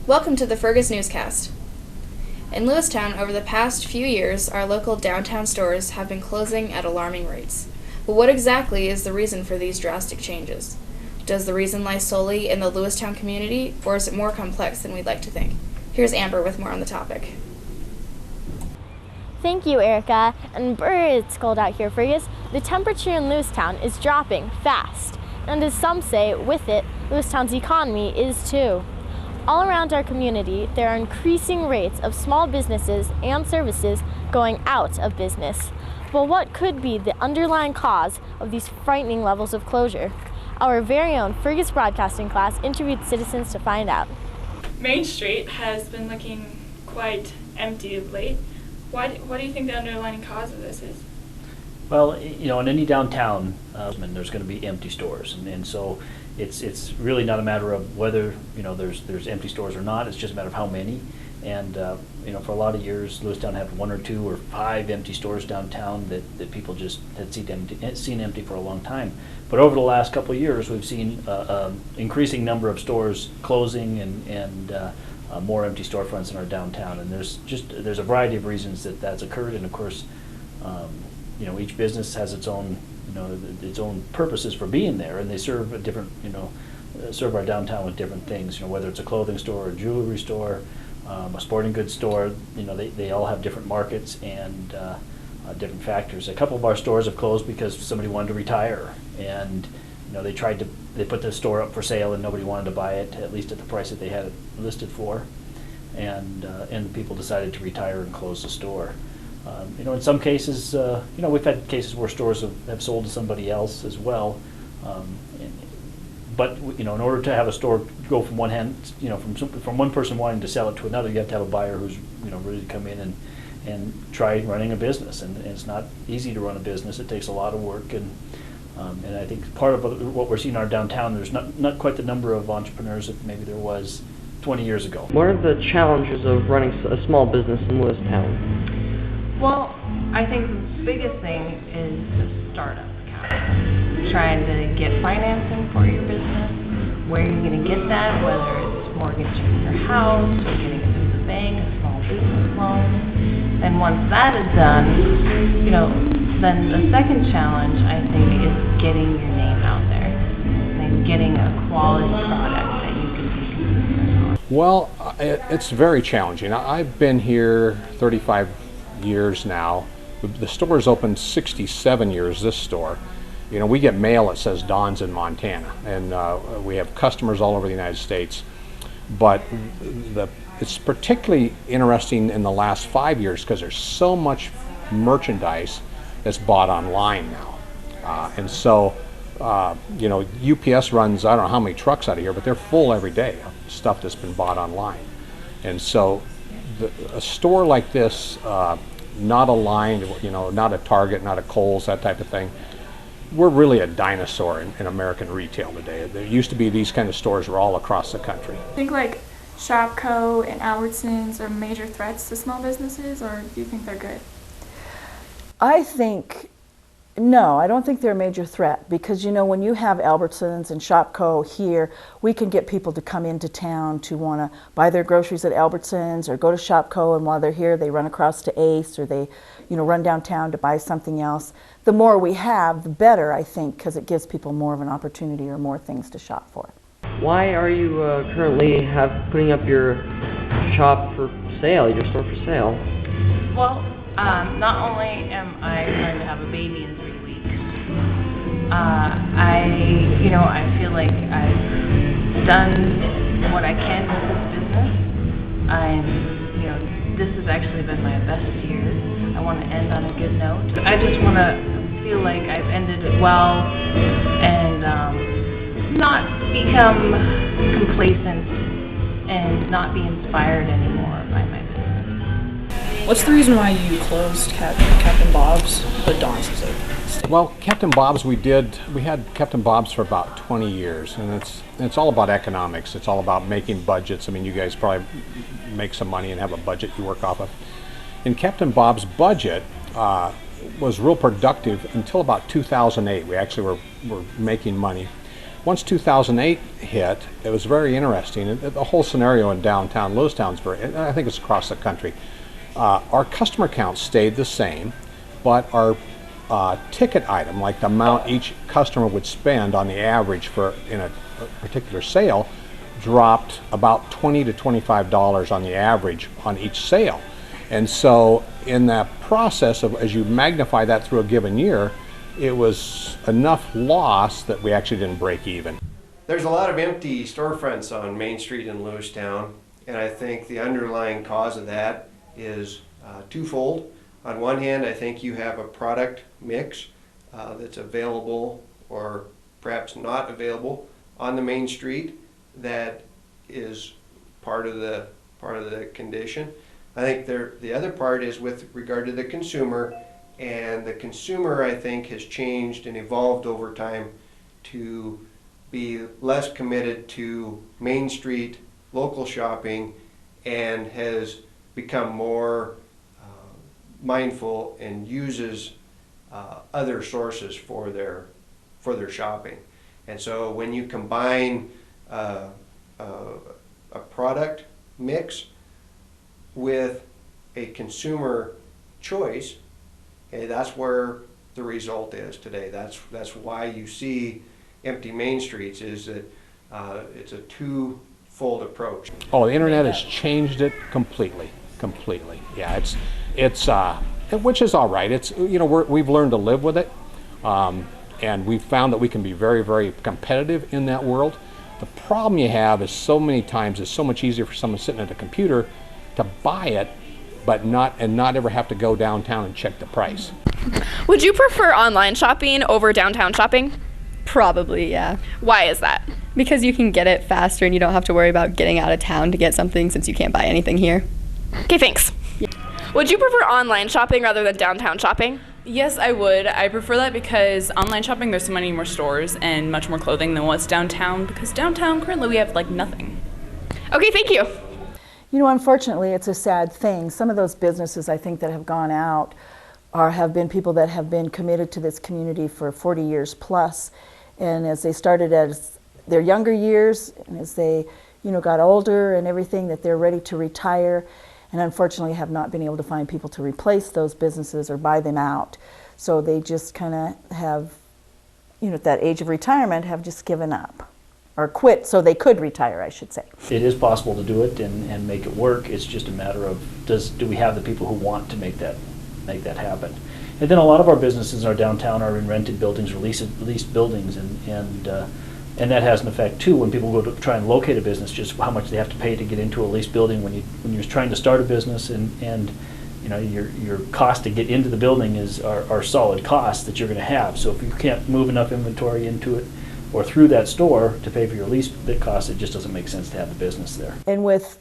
Welcome to the Fergus newscast. In Lewistown, over the past few years, our local downtown stores have been closing at alarming rates. But what exactly is the reason for these drastic changes? Does the reason lie solely in the Lewistown community, or is it more complex than we'd like to think? Here's Amber with more on the topic. Thank you, Erica. And it's cold out here, Fergus. The temperature in Lewistown is dropping fast. And as some say, with it, Lewistown's economy is too. All around our community, there are increasing rates of small businesses and services going out of business. But what could be the underlying cause of these frightening levels of closure? Our very own Fergus Broadcasting class interviewed citizens to find out. Main Street has been looking quite empty of late. What do you think the underlying cause of this is? Well, in any downtown, there's going to be empty stores, and so it's really not a matter of whether there's empty stores or not. It's just a matter of how many. And for a lot of years, Lewistown had 1 or 2 or 5 empty stores downtown that people just had seen empty for a long time. But over the last couple of years, we've seen increasing number of stores closing and more empty storefronts in our downtown. And there's a variety of reasons that's occurred. And of course, each business has its own purposes for being there, and they serve a different serve our downtown with different things. Whether it's a clothing store, a jewelry store, a sporting goods store, they all have different markets and different factors. A couple of our stores have closed because somebody wanted to retire, and they put the store up for sale and nobody wanted to buy it, at least at the price that they had it listed for, and people decided to retire and close the store. In some cases, we've had cases where stores have sold to somebody else as well. But in order to have a store go from one hand, from one person wanting to sell it to another, you have to have a buyer who's ready to come in and try running a business. And it's not easy to run a business. It takes a lot of work, and I think part of what we're seeing in our downtown, there's not quite the number of entrepreneurs that maybe there was 20 years ago. What are the challenges of running a small business in Lewistown? Well, I think the biggest thing is the startup capital. Trying to get financing for your business. Where are you going to get that? Whether it's mortgaging your house or getting it through the bank, a small business loan. And once that is done, then the second challenge, I think, is getting your name out there and getting a quality product that you can be consistent on. Well, it's very challenging. I've been here 35 years now. The store's opened 67 years, this store. We get mail that says Don's in Montana, and we have customers all over the United States. But it's particularly interesting in the last 5 years because there's so much merchandise that's bought online now. And so, UPS runs, I don't know how many trucks out of here, but they're full every day of stuff that's been bought online. And so a store like this, not aligned, not a Target, not a Kohl's, that type of thing. We're really a dinosaur in American retail today. There used to be these kind of stores were all across the country. I think like Shopko and Albertsons are major threats to small businesses, or do you think they're good? No, I don't think they're a major threat because, when you have Albertsons and Shopko here, we can get people to come into town to want to buy their groceries at Albertsons or go to Shopko, and while they're here, they run across to Ace or they, run downtown to buy something else. The more we have, the better, I think, because it gives people more of an opportunity or more things to shop for. Why are you currently putting up your shop for sale, your store for sale? Well, not only am I trying to have a baby in 3 weeks, I feel like I've done what I can with this business. This has actually been my best year. I want to end on a good note. I just want to feel like I've ended it well and not become complacent and not be inspired anymore by my business. What's the reason why you closed Captain Bob's, but Don's is open? Well, Captain Bob's, we had Captain Bob's for about 20 years, and it's all about economics. It's all about making budgets. I mean, you guys probably make some money and have a budget you work off of. And Captain Bob's budget was real productive until about 2008. We actually were making money. Once 2008 hit, it was very interesting. The whole scenario in downtown Lewistown is and I think it's across the country. Our customer count stayed the same, but our ticket item, like the amount each customer would spend on the average in a particular sale, dropped about $20 to $25 on the average on each sale. And so in that process of, as you magnify that through a given year, it was enough loss that we actually didn't break even. There's a lot of empty storefronts on Main Street in Lewistown, and I think the underlying cause of that is twofold. On one hand, I think you have a product mix that's available or perhaps not available on the main street that is part of the condition. I think the other part is with regard to the consumer, and the consumer, I think, has changed and evolved over time to be less committed to Main Street local shopping and has become more mindful and uses other sources for their shopping. And so when you combine a product mix with a consumer choice, okay, that's where the result is today. That's why you see empty main streets, is that it's a twofold approach. Oh, the internet has changed it completely. Yeah, it's which is all right. It's, you know, we've learned to live with it, and we've found that we can be very, very competitive in that world. The problem you have is so many times it's so much easier for someone sitting at a computer to buy it, but not ever have to go downtown and check the price. Would you prefer online shopping over downtown shopping? Probably, yeah. Why is that? Because you can get it faster and you don't have to worry about getting out of town to get something, since you can't buy anything here. Okay, thanks. Yeah. Would you prefer online shopping rather than downtown shopping? Yes, I would. I prefer that because online shopping, there's so many more stores and much more clothing than what's downtown, because downtown currently we have like nothing. Okay, thank you. You know, unfortunately, it's a sad thing. Some of those businesses, I think, that have gone out have been people that have been committed to this community for 40 years plus. And as they started as their younger years, and as they, you know, got older and everything, that they're ready to retire, and unfortunately have not been able to find people to replace those businesses or buy them out. So they just kind of have, you know, at that age of retirement, have just given up. Or quit so they could retire, I should say. It is possible to do it and make it work. It's just a matter of do we have the people who want to make that happen. And then a lot of our businesses in our downtown are in rented buildings or leased buildings, and that has an effect too when people go to try and locate a business, just how much they have to pay to get into a leased building when you're trying to start a business, and you know your cost to get into the building are solid costs that you're going to have. So if you can't move enough inventory into it or through that store to pay for your lease costs, it just doesn't make sense to have the business there. And with,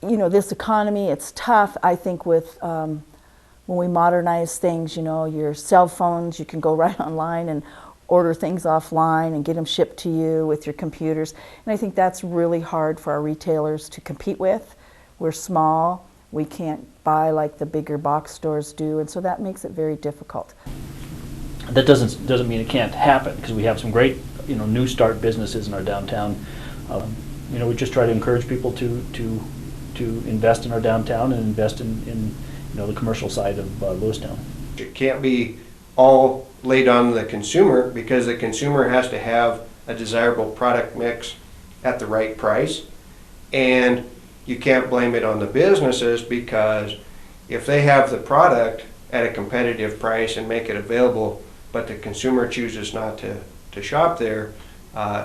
you know, this economy, it's tough. I think with when we modernize things, you know, your cell phones, you can go right online and order things offline and get them shipped to you with your computers. And I think that's really hard for our retailers to compete with. We're small, we can't buy like the bigger box stores do, and so that makes it very difficult. That doesn't mean it can't happen, because we have some great, you know, new start businesses in our downtown. You know, we just try to encourage people to invest in our downtown and invest in you know, the commercial side of Lewistown. It can't be all laid on the consumer, because the consumer has to have a desirable product mix at the right price, and you can't blame it on the businesses, because if they have the product at a competitive price and make it available, but the consumer chooses not to shop there,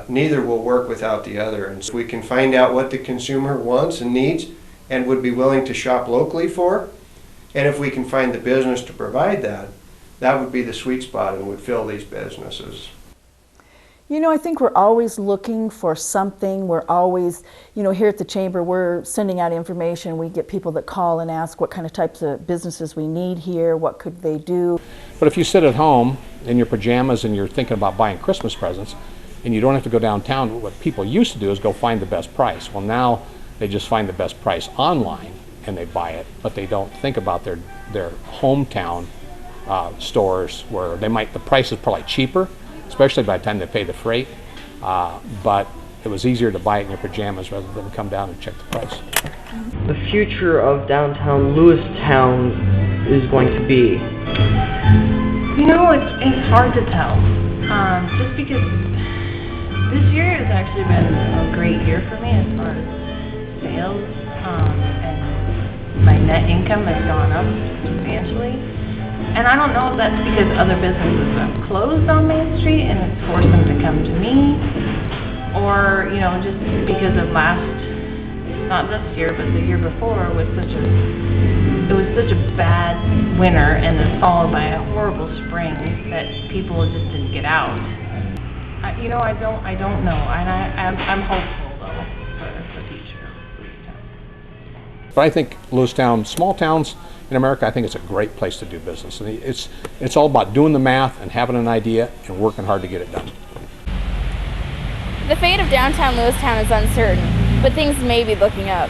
neither will work without the other. And so we can find out what the consumer wants and needs and would be willing to shop locally for, and if we can find the business to provide that, that would be the sweet spot and would fill these businesses. You know, I think we're always looking for something. We're always, you know, here at the Chamber, we're sending out information. We get people that call and ask what kind of types of businesses we need here, what could they do. But if you sit at home in your pajamas and you're thinking about buying Christmas presents, and you don't have to go downtown, what people used to do is go find the best price. Well, now they just find the best price online and they buy it, but they don't think about their hometown stores where the price is probably cheaper, especially by the time they pay the freight. but it was easier to buy it in your pajamas rather than come down and check the price. The future of downtown Lewistown is going to be? You know, it's hard to tell. Just because this year has actually been a great year for me as far as sales, and my net income has gone up substantially. And I don't know if that's because other businesses have closed on Main Street and it's forced them to come to me, or, you know, just because of not this year, but the year before was it was such a bad winter and then followed by a horrible spring that people just didn't get out. I don't know, and I'm hopeful though for the future. But I think Lewistown, small towns in America, I think it's a great place to do business. And it's all about doing the math and having an idea and working hard to get it done. The fate of downtown Lewistown is uncertain, but things may be looking up.